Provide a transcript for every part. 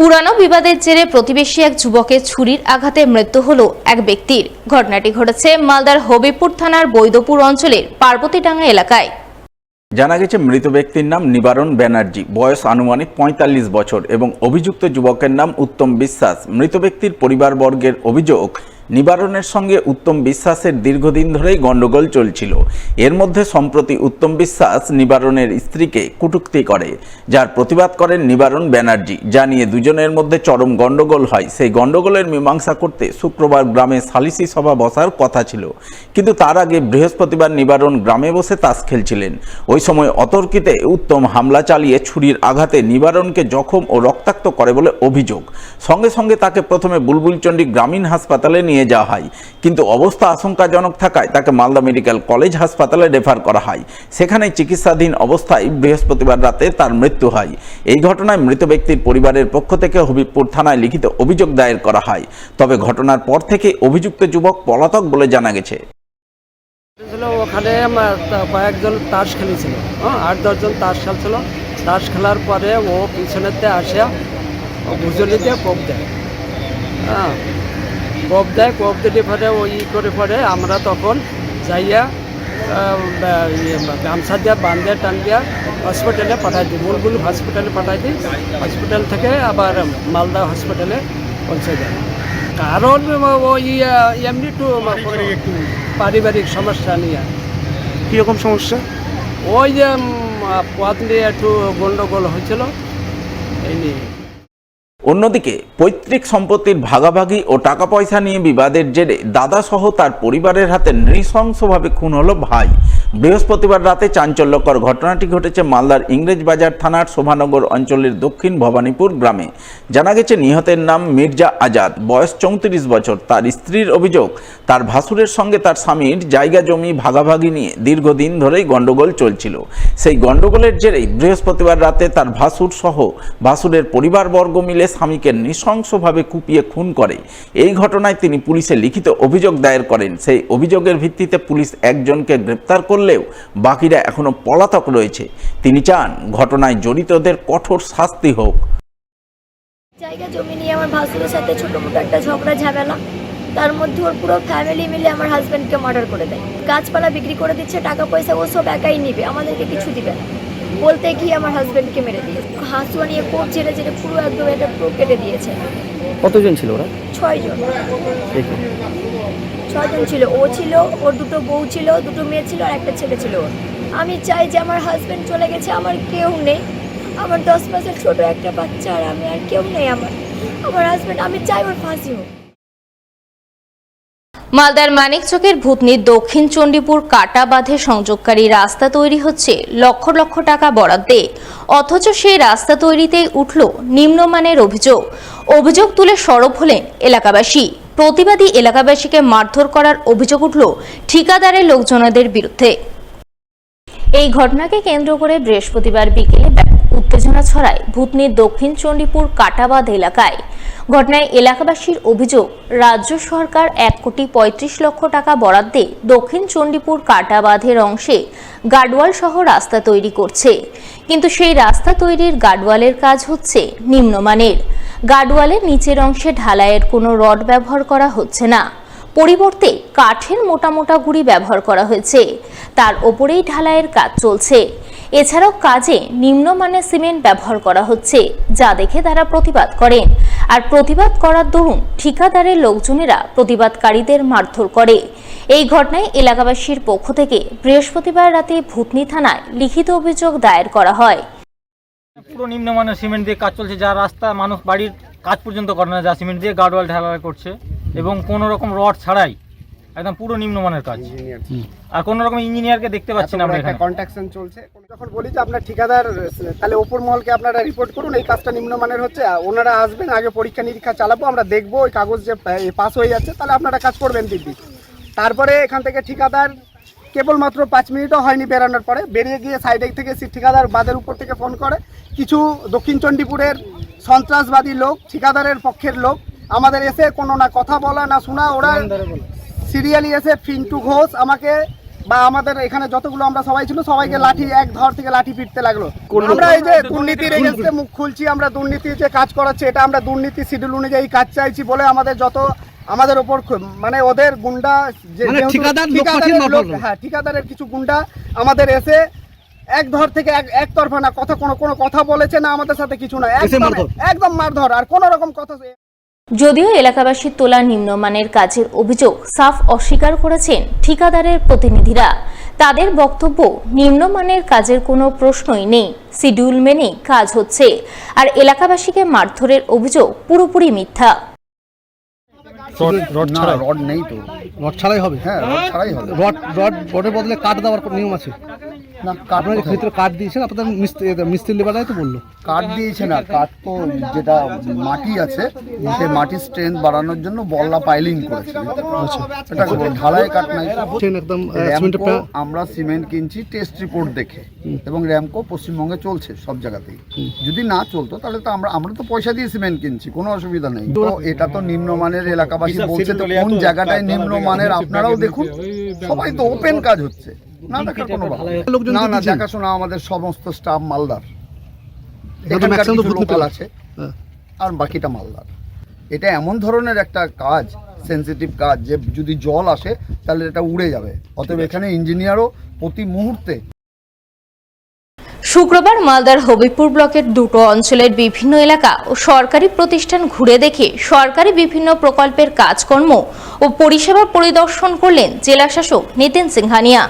পুরানো বিবাদের জেরে প্রতিবেশী এক যুবকের ছুরির আঘাতে মৃত্যু হলো এক ব্যক্তির। ঘটনাটি ঘটেছে মালদার হবিবপুর থানার বৈদপুর অঞ্চলের পার্বতীডাঙ্গা এলাকায়। জানা গেছে মৃত ব্যক্তির নাম নিবারণ ব্যানার্জি, বয়স আনুমানিক ৪৫ বছর এবং অভিযুক্ত যুবকের নাম উত্তম বিশ্বাস। মৃত ব্যক্তির পরিবারবর্গের অভিযোগ, নিবারণের সঙ্গে উত্তম বিশ্বাসের দীর্ঘদিন ধরেই গণ্ডগোল চলছিল। এর মধ্যে সম্প্রতি উত্তম বিশ্বাস নিবারণের স্ত্রীকে কটূক্তি করে, যার প্রতিবাদ করেন নিবারণ ব্যানার্জি। যা নিয়ে দুজনের মধ্যে চরম গণ্ডগোল হয়। সেই গণ্ডগোলের মীমাংসা করতে শুক্রবার গ্রামে সালিসি সভা বসার কথা ছিল, কিন্তু তার আগে বৃহস্পতিবার নিবারণ গ্রামে বসে তাস খেলছিলেন। ওই সময় অতর্কিতে উত্তম হামলা চালিয়ে ছুরির আঘাতে নিবারণকে জখম ও রক্তাক্ত করে বলে অভিযোগ। সঙ্গে সঙ্গে তাকে প্রথমে বুলবুলচন্ডী গ্রামীণ হাসপাতালে নিয়ে যাওয়া হয়, কিন্তু অবস্থা আশঙ্কাজনক থাকায় তাকে মালদা মেডিকেল কলেজ হাসপাতালে রেফার করা হয়। সেখানে চিকিৎসাধীন অবস্থায় বৃহস্পতিবার রাতে তার মৃত্যু হয়। এই ঘটনায় মৃত ব্যক্তির পরিবারের পক্ষ থেকে হবিবপুর থানায় লিখিত অভিযোগ দায়ের করা হয়। তবে ঘটনার পর থেকে অভিযুক্ত যুবক পলাতক বলে জানা গেছে। ওখানে কয়েকজন তাস খেলেছিল, ৮-১০ জন তাস খেলছিল। তাস খেলার পরে ও পিছনেতে আসে ভুজলিতে কোপ দেয়, কোপ দিলে পরে ওই করে পরে আমরা তখন যাইয়া গামছা দিয়ে বান্ধে টান দিয়া হসপিটালে পাঠাই দিই, বুলবুল হসপিটালে পাঠাই দিই। হসপিটাল থেকে আবার মালদা হসপিটালে পৌঁছে যায়। কারণ ওই এমনি একটু পারিবারিক সমস্যা নিয়ে। কীরকম সমস্যা? ওই যে পথ নিয়ে একটু গণ্ডগোল হয়েছিল, এই নিয়ে। অন্যদিকে পৈতৃক সম্পত্তির ভাগাভাগি ও টাকা পয়সা নিয়ে বিবাদের জেরে দাদা সহ তার পরিবারের হাতে নৃশংসভাবে খুন হলো ভাই। বৃহস্পতিবার রাতে চাঞ্চল্যকর ঘটনাটি ঘটেছে মালদার ইংরেজবাজার থানার শোভানগর অঞ্চলের দক্ষিণ ভবানীপুর গ্রামে। জানা গেছে নিহতের নাম মির্জা আজাদ, বয়স ৩৪ বছর। তার স্ত্রীর অভিযোগ, তার ভাসুরের সঙ্গে তার স্বামীর জায়গা জমি ভাগাভাগি নিয়ে দীর্ঘদিন ধরেই গণ্ডগোল চলছিল। সেই গণ্ডগোলের জেরেই বৃহস্পতিবার রাতে তার ভাসুর সহ ভাসুরের পরিবারবর্গ মিলে স্বামীকে নৃশংসভাবে কুপিয়ে খুন করে। এই ঘটনায় তিনি পুলিশে লিখিত অভিযোগ দায়ের করেন। সেই অভিযোগের ভিত্তিতে পুলিশ একজনকে গ্রেপ্তার করলেও বাকিরা এখনো পলাতক রয়েছে। তিনি চান ঘটনায় জড়িতদের কঠোর শাস্তি হোক। জায়গা জমি নিয়ে আমার ভাসুরের সাথে ছোট মোটো একটা ঝগড়া ঝামেলা, তার মধ্যে ওর পুরো ফ্যামিলি মিলে আমার হাজব্যান্ডকে মার্ডার করে দেয়। গাছপালা বিক্রি করে দিচ্ছে, টাকা পয়সা ও সব একাই নিবে, আমাদেরকে কিছু দিবে না বলতে গিয়ে আমার হাজব্যান্ডকে মেরে দিয়েছে। হাসুয়া নিয়ে কোপ ঝেড়ে ঝেড়ে পুরো একদম এটা পুরো কেটে দিয়েছে। কতজন ছিল ওরা? ৬ জন। ৬ জন ছিল। ও ছিল, ওর দুটো বউ ছিল, দুটো মেয়ে ছিল আর একটা ছেলে ছিল। আমি চাই যে আমার হাজব্যান্ড চলে গেছে, আমার কেউ নেই, আমার 10 মাসের ছোট একটা বাচ্চা আর আমি, আর কেউ নেই আমার হাজব্যান্ড। আমি চাই ওর ফাঁসি হোক। মালদার মানিকচকের ভূতনির দক্ষিণ চণ্ডীপুর কাটা বাঁধে সংযোগকারী রাস্তা তৈরি হচ্ছে লক্ষ লক্ষ টাকা বরাদ্দে, অথচ সেই রাস্তা তৈরিতেই উঠল নিম্নমানের অভিযোগ তুলে সরব হলেন এলাকাবাসী। প্রতিবাদী এলাকাবাসীকে মারধর করার অভিযোগ উঠল ঠিকাদারের লোকজনদের বিরুদ্ধে। এই ঘটনাকে কেন্দ্র করে বৃহস্পতিবার বিকেলে উত্তেজনা ছড়ায় ভূতনির দক্ষিণ চণ্ডীপুর কাটাবাঁধ এলাকায়। ঘটনায় এলাকাবাসীর অভিযোগ, রাজ্য সরকার ১,৩৫,০০,০০০ টাকা বরাদ্দে দক্ষিণ চণ্ডীপুর কাটাবাঁধের অংশে গার্ডওয়াল সহ রাস্তা তৈরি করছে, কিন্তু সেই রাস্তা তৈরির গার্ডওয়ালের কাজ হচ্ছে নিম্নমানের। গার্ডওয়ালের নিচের অংশে ঢালাইয়ের কোনো রড ব্যবহার করা হচ্ছে না, পরিবর্তে কাঠের মোটা মোটা গুঁড়ি ব্যবহার করা হয়েছে। তার ওপরেই ঢালাইয়ের কাজ চলছে। এছাড়াও কাজে নিম্নমানের সিমেন্ট ব্যবহার করা হচ্ছে, যা দেখে তারা প্রতিবাদ করেন। আর প্রতিবাদ করার দরুন ঠিকাদারের লোকজনেরা প্রতিবাদকারীদের মারধর করে। এই ঘটনায় এলাকাবাসীর পক্ষ থেকে বৃহস্পতিবার রাতে ভূতনি থানায় লিখিত অভিযোগ দায়ের করা হয়। পুরো নিম্নমানের সিমেন্ট দিয়ে কাজ চলছে, যা রাস্তা মানুষ বাড়ির কাজ পর্যন্ত করে না, যা সিমেন্ট দিয়ে গার্ডওয়াল ঢালাই করছে এবং কোনো রকম রড ছাড়াই একদম পুরো নিম্নমানের কাজ। আর কোনো রকম ইঞ্জিনিয়ারকে দেখতে পাচ্ছি না আমরা এখানে। কন্ট্রাকশন চলছে। যখন বলি যে আপনার ঠিকাদার, তাহলে ওপর মহলকে আপনারা রিপোর্ট করুন এই কাজটা নিম্নমানের হচ্ছে, ওনারা আসবেন, আগে পরীক্ষা নিরীক্ষা চালাবো, আমরা দেখবো ওই কাগজ যে পাস হয়ে যাচ্ছে, তাহলে আপনারা কাজ করবেন দিব্যি। তারপরে এখান থেকে ঠিকাদার কেবলমাত্র 5 মিনিটও হয়নি বেরানোর পরে বেরিয়ে গিয়ে সাইডে থেকে ঠিকাদার বাঁধের উপর থেকে ফোন করে কিছু দক্ষিণ চণ্ডীপুরের সন্ত্রাসবাদী লোক, ঠিকাদারের পক্ষের লোক আমাদের এসে কোনো না কথা বলা না শোনা, ওরা সিরিয়ালি এসে পিন্টু ঘোষ আমাকে বা আমাদের এখানে যতগুলো আমরা সবাই ছিল সবাইকে লাঠি এক ধর থেকে লাঠি পিটতে লাগলো। আমরা এই যে দুর্নীতির এগেইনস্টে মুখ খুলছি, আমরা দুর্নীতি যে কাজ করাচ্ছে এটা আমরা দুর্নীতি শিডিউল অনুযায়ী কাজ চাইছি বলে আমাদের ওপর মানে ওদের গুন্ডা ঠিকাদারের কিছু গুন্ডা আমাদের এসে এক ধর থেকে একতরফা না কথা কোনো কথা বলেছে না, আমাদের সাথে কিছু না, একদম মারধর আর কোন রকম কথা। যদিও এলাকাবাসীর তোলা নিম্নমানের কাজের অভিযোগ সাফ অস্বীকার করেছেন ঠিকাদারের প্রতিনিধিরা। তাদের বক্তব্য, নিম্নমানের কাজের কোনো প্রশ্নই নেই, শিডিউল মেনেই কাজ হচ্ছে, আর এলাকাবাসীকে মারধরের অভিযোগ পুরোপুরি মিথ্যা। রড নেই তো, রড ছাড়াই হবে। হ্যাঁ, রড ছাড়াই হবে। রডের বদলে কাঠ দেওয়ার নিয়ম আছে না? আপনার ভিতরে কাঠ দিয়েছেন, আপনাদের মিস্ত্রি লেবারাই তো বললো কাঠ দিয়েছে না। কাঠ তো যেটা মাটি আছে সেই মাটির স্ট্রেংথ বাড়ানোর জন্য বল্লা পাইলিং করেছে। এটা ঢালাই কাঠ নাই, একদম। আমরা সিমেন্ট কিনছি টেস্ট রিপোর্ট দেখে, এবং র্যামকো পশ্চিমবঙ্গে চলছে সব জায়গাতেই। যদি না চলতো তাহলে তো আমরা তো পয়সা দিয়ে সিমেন্ট কিনছি, কোনো অসুবিধা নেই। তো এটা তো নিম্নমানের, এলাকাবাসী বলছে তো কোন জায়গাটায় নিম্নমানের আপনারাও দেখুন। সবাই তো ওপেন কাজ হচ্ছে, না দেখার কোনো না দেখাশোনা আমাদের সমস্ত স্টাফ মালদার, লোকাল আছে আর বাকিটা মালদার। এটা এমন ধরনের একটা কাজ, সেন্সিটিভ কাজ, যে যদি জল আসে তাহলে এটা উড়ে যাবে। অতএব এখানে ইঞ্জিনিয়ারও প্রতি মুহূর্তে। শুক্রবার মালদার হবিবপুর ব্লকের দুটো অঞ্চলের বিভিন্ন এলাকা ও সরকারি প্রতিষ্ঠান ঘুরে দেখে সরকারি বিভিন্ন প্রকল্পের কাজকর্ম ও পরিষেবা পরিদর্শন করলেন জেলাশাসক নিতিন সিংহানিয়া।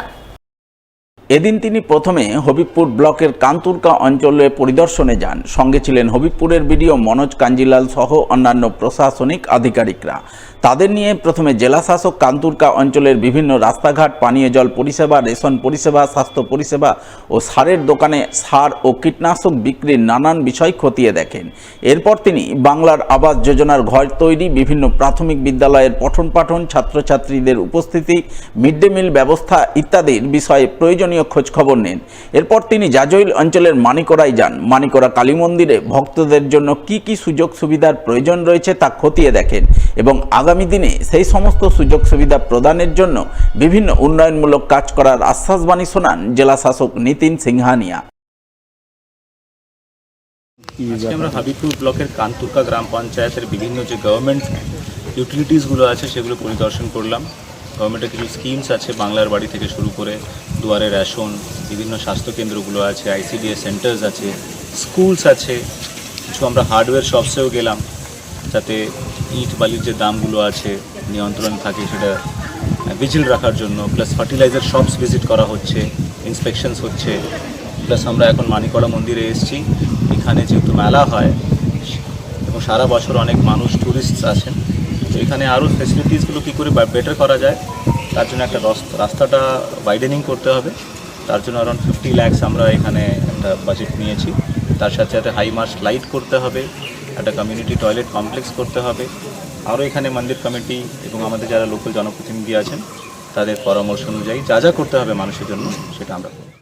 এদিন তিনি প্রথমে হবিবপুর ব্লকের কান্তুরকা অঞ্চলে পরিদর্শনে যান। সঙ্গে ছিলেন হবিবপুরের বিডিও মনোজ কাঞ্জিলাল সহ অন্যান্য প্রশাসনিক আধিকারিকরা। তাদের নিয়ে প্রথমে জেলাশাসক কান্তুরকা অঞ্চলের বিভিন্ন রাস্তাঘাট, পানীয় জল পরিষেবা, রেশন পরিষেবা, স্বাস্থ্য পরিষেবা ও সারের দোকানে সার ও কীটনাশক বিক্রির নানান বিষয় খতিয়ে দেখেন। এরপর তিনি বাংলার আবাস যোজনার ঘর তৈরি, বিভিন্ন প্রাথমিক বিদ্যালয়ের পঠন পাঠন, ছাত্রছাত্রীদের উপস্থিতি, মিড ডে মিল ব্যবস্থা ইত্যাদির বিষয়ে প্রয়োজনীয় খোঁজখবর নেন। এরপর তিনি জাজইল অঞ্চলের মানিকড়ায় যান। মানিকড়া কালী মন্দিরে ভক্তদের জন্য কি কি সুযোগ সুবিধার প্রয়োজন রয়েছে তা খতিয়ে দেখেন এবং আগামী দিনে সেই সমস্ত সুযোগ সুবিধা প্রদানের জন্য বিভিন্ন উন্নয়নমূলক কাজ করার আশ্বাসবাণী শোনান জেলা শাসক নিতিন সিংহানিয়া। আজকে আমরা হাবিবপুর ব্লকের কান্তুরকা গ্রাম পঞ্চায়েতের বিভিন্ন যে গভর্নমেন্ট ইউটিলিটিসগুলো আছে সেগুলো পরিদর্শন করলাম। গভর্নমেন্টের কিছু স্কিমস আছে, বাংলার বাড়ি থেকে শুরু করে দুয়ারে রেশন, বিভিন্ন স্বাস্থ্যকেন্দ্রগুলো আছে, আইসিডিএস সেন্টার্স আছে, স্কুলস আছে। কিছু আমরা হার্ডওয়্যার শপসেও গেলাম, যাতে ইট বালির যে দামগুলো আছে নিয়ন্ত্রণ থাকে সেটা ভিজিল রাখার জন্য। প্লাস ফার্টিলাইজার শপস ভিজিট করা হচ্ছে, ইন্সপেকশনস হচ্ছে। প্লাস আমরা এখন মানিকড়া মন্দিরে এসেছি। এখানে যেহেতু মেলা হয় এবং সারা বছর অনেক মানুষ ট্যুরিস্টস আসেন, তো এখানে আরও ফেসিলিটিসগুলো কী করে বেটার করা যায় তার জন্য একটা রাস্তাটা ওয়াইডেনিং করতে হবে। তার জন্য অ্যারাউন্ড 50 লাখ আমরা এখানে একটা বাজেট নিয়েছি। তার সাথে সাথে হাই মাস্ট লাইট করতে হবে, একটা কমিউনিটি টয়লেট কমপ্লেক্স করতে হবে। আরও এখানে মন্দির কমিটি এবং আমাদের যারা লোকাল জনপ্রতিনিধি আছেন তাদের পরামর্শ অনুযায়ী যা যা করতে হবে মানুষের জন্য সেটা আমরা করব।